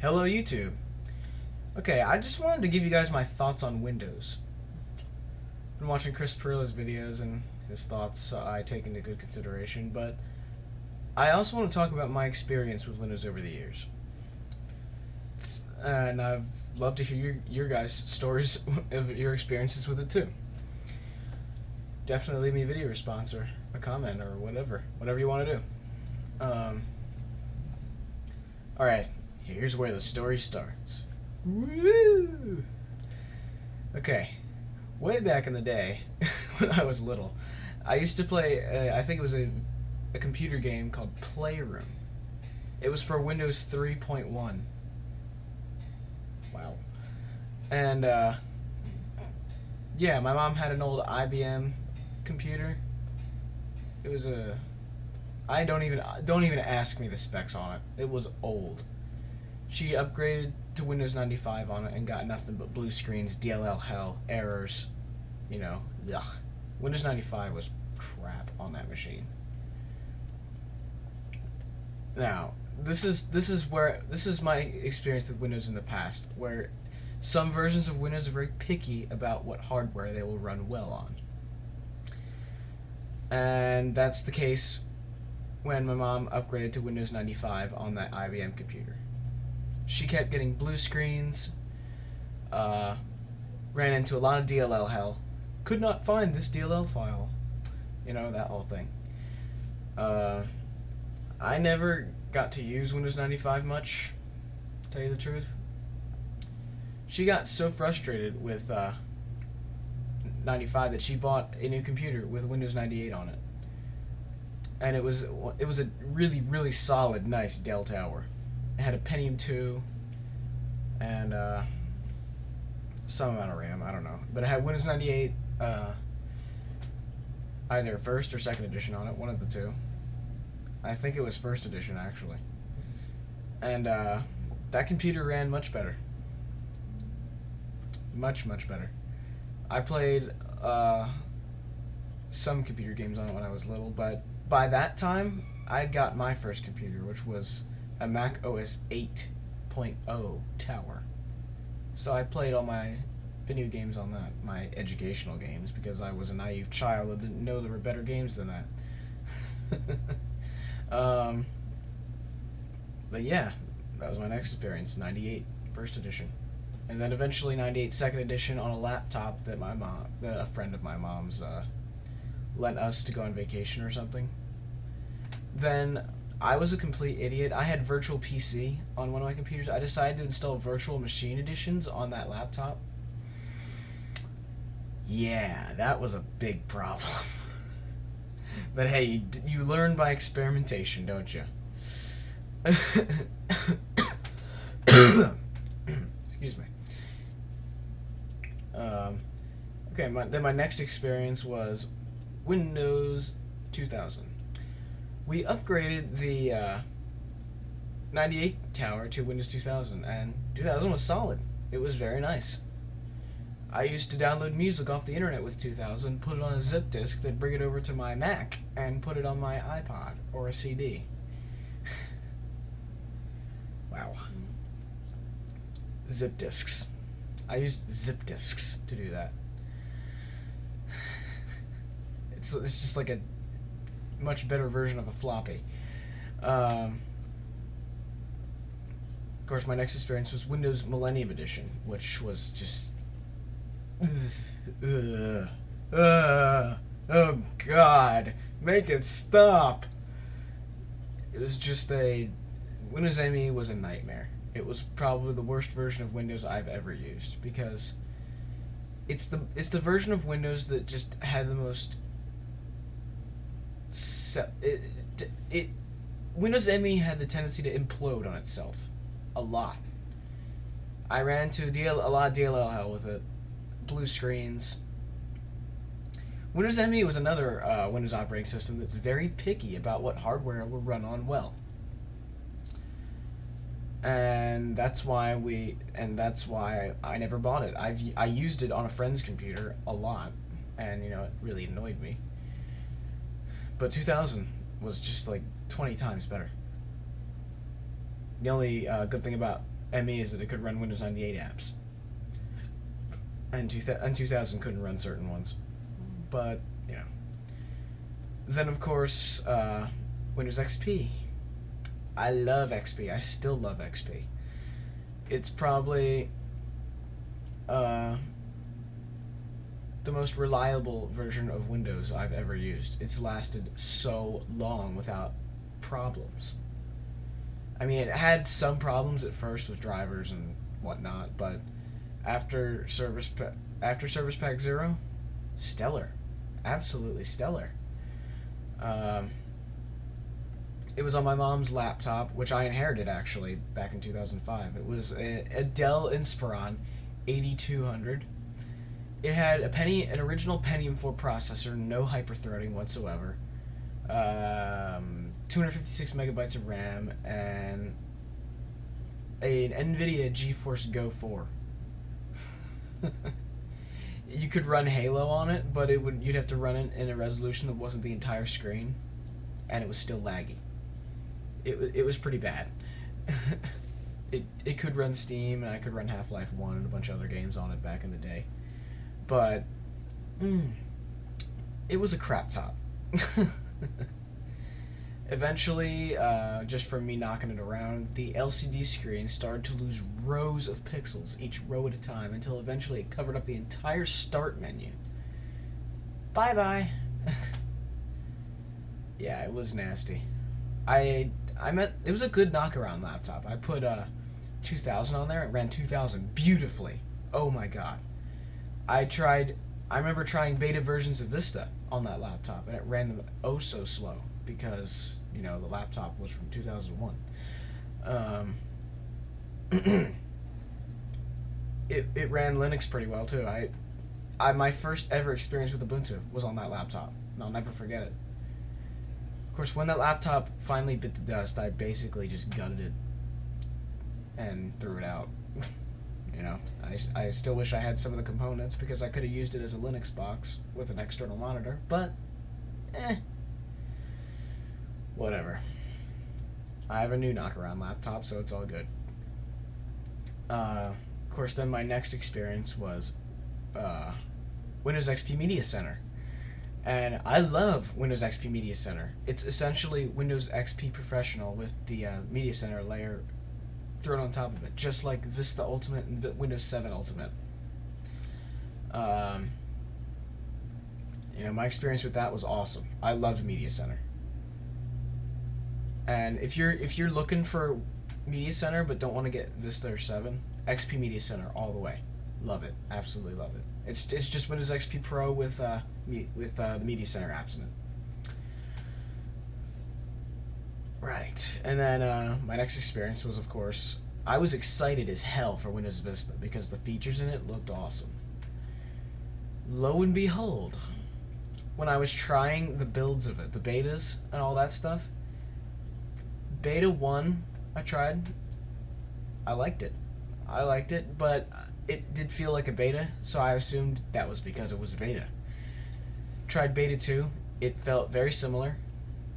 Hello YouTube. Okay, I just wanted to give you guys my thoughts on Windows. Been watching Chris Pirillo's videos and his thoughts I take into good consideration, but I also want to talk about my experience with Windows over the years. And I'd love to hear your guys' stories of your experiences with it too. Definitely leave me a video response or a comment or whatever you want to do. Alright, here's where the story starts. Woo! Okay, way back in the day, when I was little, I used to play, I think it was a computer game called Playroom. It was for Windows 3.1. Wow. And, yeah, my mom had an old IBM computer. It was a... don't even ask me the specs on it. It was old. She upgraded to Windows 95 on it and got nothing but blue screens, DLL hell, errors, you know, ugh. Windows 95 was crap on that machine. Now, this is my experience with Windows in the past, where some versions of Windows are very picky about what hardware they will run well on. And that's the case when my mom upgraded to Windows 95 on that IBM computer. She kept getting blue screens, ran into a lot of DLL hell, could not find this DLL file, you know, that whole thing. I never got to use Windows 95 much, to tell you the truth. She got so frustrated with 95 that she bought a new computer with Windows 98 on it. And it was a really solid, nice Dell tower. It had a Pentium 2 and some amount of RAM, I don't know. But it had Windows 98, either first or second edition on it, one of the two. I think it was first edition, actually. And that computer ran much better. Much better. I played some computer games on it when I was little, but by that time, I'd got my first computer, which was a Mac OS 8.0 tower. So I played all my video games on that, my educational games, because I was a naive child that didn't know there were better games than that. But yeah, that was my next experience, 98 first edition. And then eventually 98 second edition on a laptop that a friend of my mom's lent us to go on vacation or something. Then I was a complete idiot. I had Virtual PC on one of my computers. I decided to install Virtual Machine editions on that laptop. Yeah, that was a big problem. But hey, you learn by experimentation, don't you? Excuse me. Okay, then my next experience was Windows 2000. We upgraded the 98 tower to Windows 2000, and 2000 was solid. It was very nice. I used to download music off the internet with 2000, put it on a zip disk, then bring it over to my Mac, and put it on my iPod or a CD. Wow. Zip disks. I used zip disks to do that. It's just like a much better version of a floppy. Of course, my next experience was Windows Millennium Edition, which was just... oh God, make it stop. It was just Windows ME was a nightmare. It was probably the worst version of Windows I've ever used, because it's the version of Windows that just had the most Windows ME had the tendency to implode on itself a lot. I ran into a lot of DLL hell with it, blue screens. Windows ME was another Windows operating system that's very picky about what hardware will run on well. And that's why I never bought it. I used it on a friend's computer a lot, and you know, it really annoyed me. But 2000 was just like 20 times better. The only good thing about ME is that it could run Windows 98 apps. And 2000 couldn't run certain ones. But, you know. Then, of course, Windows XP. I love XP. I still love XP. It's probably the most reliable version of Windows I've ever used. It's lasted so long without problems. I mean, it had some problems at first with drivers and whatnot, but after Service Pack 0, stellar. Absolutely stellar. It was on my mom's laptop, which I inherited, actually, back in 2005. It was a Dell Inspiron 8200. It had an original Pentium 4 processor, no hyperthreading whatsoever, 256 megabytes of RAM, and an NVIDIA GeForce Go 4. You could run Halo on it, but you'd have to run it in a resolution that wasn't the entire screen, and it was still laggy. It was pretty bad. It could run Steam, and I could run Half-Life 1 and a bunch of other games on it back in the day. But it was a crap top. Eventually, just from me knocking it around, the LCD screen started to lose rows of pixels, each row at a time, until eventually it covered up the entire start menu. Bye-bye. Yeah, it was nasty. It was a good knockaround laptop. I put 2000 on there. It ran 2000 beautifully. Oh my god. I remember trying beta versions of Vista on that laptop, and it ran them oh so slow because, you know, the laptop was from 2001. It ran Linux pretty well too. My first ever experience with Ubuntu was on that laptop, and I'll never forget it. Of course, when that laptop finally bit the dust, I basically just gutted it and threw it out. You know, I still wish I had some of the components because I could have used it as a Linux box with an external monitor, but whatever. I have a new knockaround laptop, so it's all good. Of course, then my next experience was Windows XP Media Center. And I love Windows XP Media Center. It's essentially Windows XP Professional with the Media Center layer thrown on top of it, just like Vista Ultimate and Windows 7 Ultimate. You know, my experience with that was awesome. I loved Media Center. And if you're looking for Media Center but don't want to get Vista or 7, XP Media Center all the way. Love it. Absolutely love it. It's just Windows XP Pro with the Media Center apps in it. Right. And then my next experience was, of course, I was excited as hell for Windows Vista because the features in it looked awesome. Lo and behold, when I was trying the builds of it, the betas and all that stuff, Beta 1 I tried. I liked it, but it did feel like a beta, so I assumed that was because it was a beta. Tried Beta 2, it felt very similar,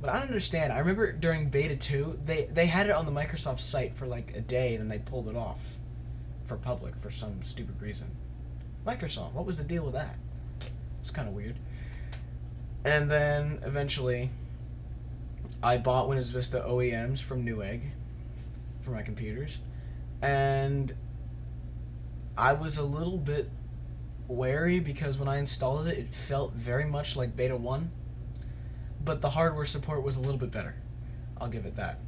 but I don't understand. I remember during Beta 2, they had it on the Microsoft site for like a day, and then they pulled it off for public for some stupid reason. Microsoft, what was the deal with that? It's kind of weird. And then, eventually, I bought Windows Vista OEMs from Newegg for my computers, and I was a little bit wary because when I installed it, it felt very much like Beta 1, but the hardware support was a little bit better. I'll give it that.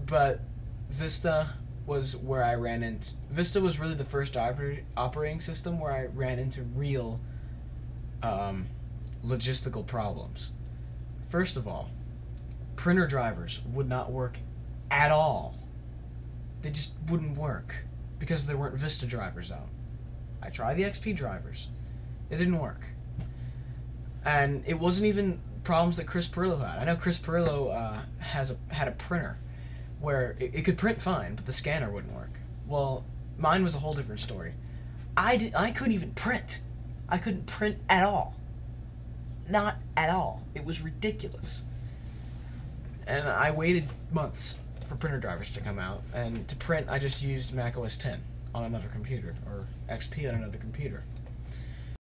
But Vista was where I ran into... Vista was really the first operating system where I ran into real logistical problems. First of all, printer drivers would not work at all. They just wouldn't work because there weren't Vista drivers out. I tried the XP drivers. It didn't work. And it wasn't even problems that Chris Pirillo had. I know Chris Pirillo had a printer where it could print fine, but the scanner wouldn't work. Well, mine was a whole different story. I couldn't even print. I couldn't print at all. Not at all. It was ridiculous. And I waited months for printer drivers to come out, and to print I just used Mac OS 10 on another computer, or XP on another computer.